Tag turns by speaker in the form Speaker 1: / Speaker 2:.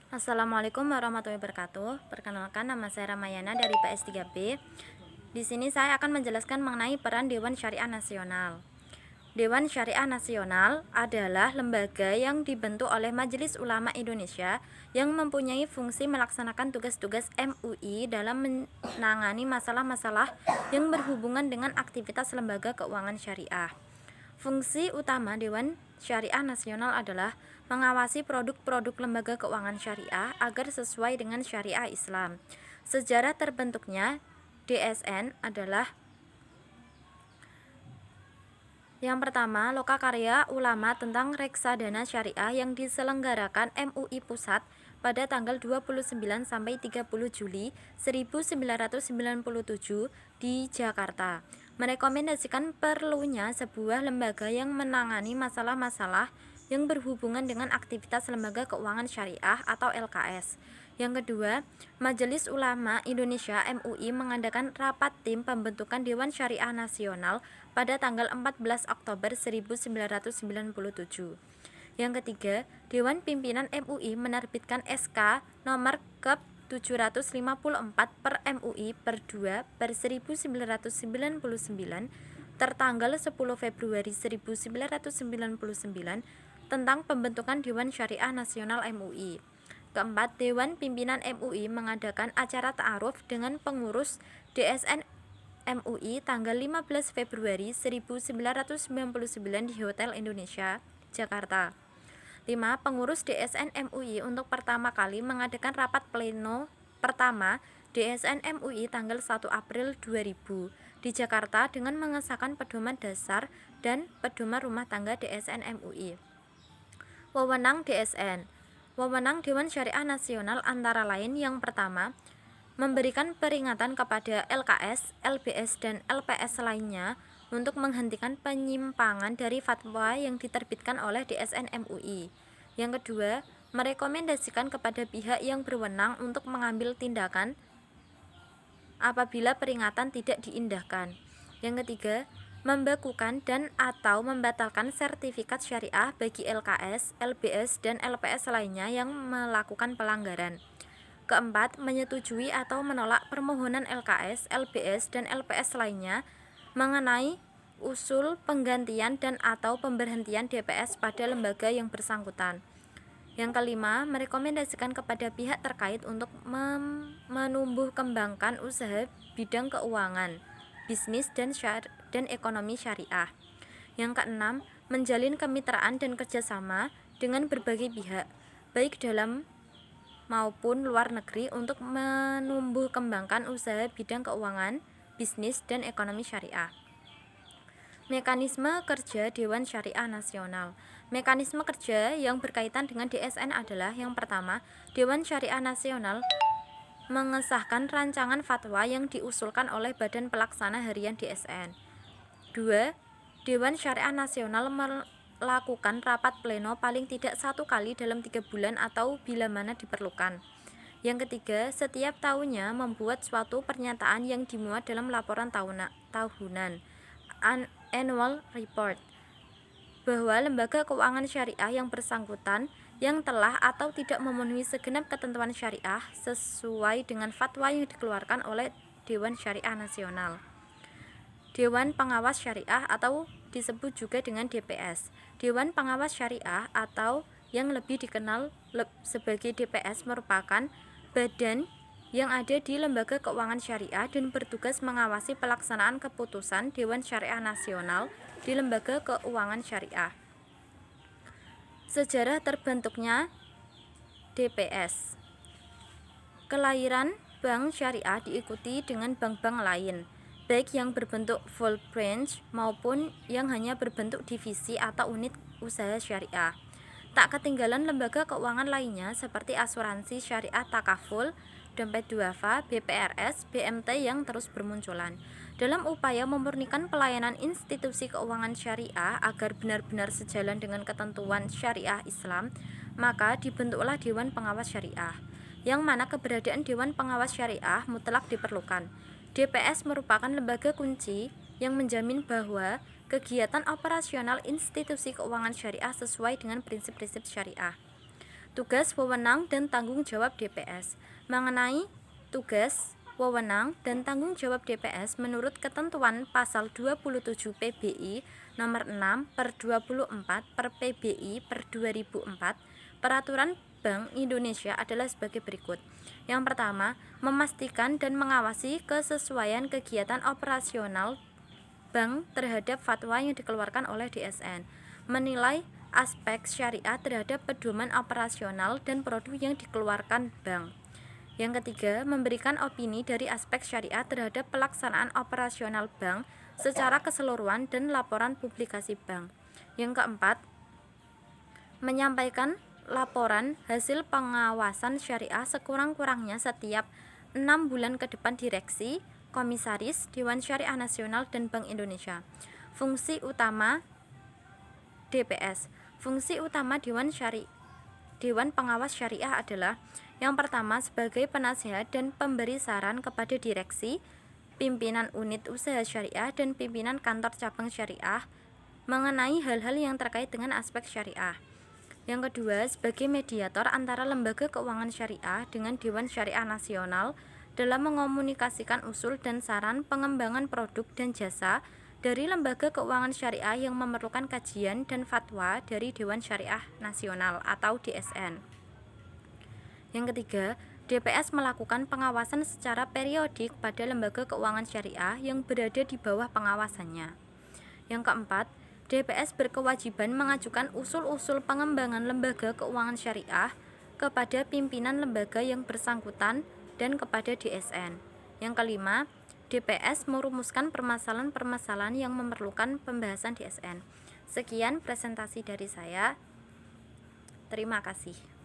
Speaker 1: Assalamualaikum warahmatullahi wabarakatuh. Perkenalkan, nama saya Ramayana dari PS3B. Di sini saya akan menjelaskan mengenai peran Dewan Syariah Nasional. Dewan Syariah Nasional adalah lembaga yang dibentuk oleh Majelis Ulama Indonesia yang mempunyai fungsi melaksanakan tugas-tugas MUI dalam menangani masalah-masalah yang berhubungan dengan aktivitas lembaga keuangan syariah. Fungsi utama Dewan Syariah Nasional adalah mengawasi produk-produk lembaga keuangan syariah agar sesuai dengan syariah Islam. Sejarah terbentuknya DSN adalah: yang pertama, Lokakarya Ulama tentang Reksadana Syariah yang diselenggarakan MUI Pusat pada tanggal 29 sampai 30 Juli 1997 di Jakarta, merekomendasikan perlunya sebuah lembaga yang menangani masalah-masalah yang berhubungan dengan aktivitas lembaga keuangan syariah atau LKS. Yang kedua, Majelis Ulama Indonesia MUI mengadakan rapat tim pembentukan Dewan Syariah Nasional pada tanggal 14 Oktober 1997. Yang ketiga, Dewan Pimpinan MUI menerbitkan SK nomor Kep 754 per MUI per 2 per 1999 tertanggal 10 Februari 1999 tentang pembentukan Dewan Syariah Nasional MUI. Keempat, Dewan Pimpinan MUI mengadakan acara ta'aruf dengan pengurus DSN MUI tanggal 15 Februari 1999 di Hotel Indonesia, Jakarta. 5. Pengurus DSN MUI untuk pertama kali mengadakan rapat pleno pertama DSN MUI tanggal 1 April 2000 di Jakarta dengan mengesahkan pedoman dasar dan pedoman rumah tangga DSN MUI. Wewenang DSN. Wewenang Dewan Syariah Nasional antara lain: yang pertama, memberikan peringatan kepada LKS, LBS, dan LPS lainnya untuk menghentikan penyimpangan dari fatwa yang diterbitkan oleh DSN MUI. Yang kedua, merekomendasikan kepada pihak yang berwenang untuk mengambil tindakan apabila peringatan tidak diindahkan. Yang ketiga, membekukan dan atau membatalkan sertifikat syariah bagi LKS, LBS, dan LPS lainnya yang melakukan pelanggaran. Keempat, menyetujui atau menolak permohonan LKS, LBS, dan LPS lainnya mengenai usul penggantian dan atau pemberhentian DPS pada lembaga yang bersangkutan. Yang kelima, merekomendasikan kepada pihak terkait untuk menumbuh kembangkan usaha bidang keuangan, bisnis, dan ekonomi syariah. Yang keenam, menjalin kemitraan dan kerjasama dengan berbagai pihak, baik dalam maupun luar negeri, untuk menumbuh kembangkan usaha bidang keuangan, bisnis, dan ekonomi syariah. Mekanisme kerja Dewan Syariah Nasional. Mekanisme kerja yang berkaitan dengan DSN adalah: yang pertama, Dewan Syariah Nasional mengesahkan rancangan fatwa yang diusulkan oleh Badan Pelaksana Harian DSN. 2. Dewan Syariah Nasional melakukan rapat pleno paling tidak 1 kali dalam 3 bulan atau bila mana diperlukan. Yang ketiga, setiap tahunnya membuat suatu pernyataan yang dimuat dalam laporan tahunan annual report bahwa lembaga keuangan syariah yang bersangkutan yang telah atau tidak memenuhi segenap ketentuan syariah sesuai dengan fatwa yang dikeluarkan oleh Dewan Syariah Nasional. Dewan Pengawas Syariah atau disebut juga dengan DPS. Dewan Pengawas Syariah atau yang lebih dikenal sebagai DPS merupakan badan yang ada di lembaga keuangan syariah dan bertugas mengawasi pelaksanaan keputusan Dewan Syariah Nasional di lembaga keuangan syariah. Sejarah terbentuknya DPS. Kelahiran bank syariah diikuti dengan bank-bank lain, baik yang berbentuk full branch maupun yang hanya berbentuk divisi atau unit usaha syariah. Tak ketinggalan lembaga keuangan lainnya seperti asuransi syariah takaful, dompet duafa, BPRS, BMT yang terus bermunculan. Dalam upaya memurnikan pelayanan institusi keuangan syariah agar benar-benar sejalan dengan ketentuan syariah Islam, maka dibentuklah Dewan Pengawas Syariah, yang mana keberadaan Dewan Pengawas Syariah mutlak diperlukan. DPS merupakan lembaga kunci yang menjamin bahwa kegiatan operasional institusi keuangan syariah sesuai dengan prinsip-prinsip syariah. Tugas, wewenang, dan tanggung jawab DPS. Mengenai tugas, wewenang, dan tanggung jawab DPS menurut ketentuan pasal 27 PBI nomor 6 per 24 per PBI per 2004, Peraturan Bank Indonesia adalah sebagai berikut. Yang pertama, memastikan dan mengawasi kesesuaian kegiatan operasional bank terhadap fatwa yang dikeluarkan oleh DSN, menilai aspek syariah terhadap pedoman operasional dan produk yang dikeluarkan bank. Yang ketiga, memberikan opini dari aspek syariah terhadap pelaksanaan operasional bank secara keseluruhan dan laporan publikasi bank. Yang keempat, menyampaikan laporan hasil pengawasan syariah sekurang-kurangnya setiap 6 bulan ke depan direksi, komisaris, Dewan Syariah Nasional, dan Bank Indonesia. Fungsi utama DPS. Fungsi utama Dewan Pengawas Syariah adalah: yang pertama, sebagai penasehat dan pemberi saran kepada direksi, pimpinan unit usaha syariah, dan pimpinan kantor cabang syariah mengenai hal-hal yang terkait dengan aspek syariah. Yang kedua, sebagai mediator antara lembaga keuangan syariah dengan Dewan Syariah Nasional dalam mengomunikasikan usul dan saran pengembangan produk dan jasa dari lembaga keuangan syariah yang memerlukan kajian dan fatwa dari Dewan Syariah Nasional atau DSN. Yang ketiga, DPS melakukan pengawasan secara periodik pada lembaga keuangan syariah yang berada di bawah pengawasannya. Yang keempat, DPS berkewajiban mengajukan usul-usul pengembangan lembaga keuangan syariah kepada pimpinan lembaga yang bersangkutan dan kepada DSN. Yang kelima, DPS merumuskan permasalahan-permasalahan yang memerlukan pembahasan DSN. Sekian presentasi dari saya. Terima kasih.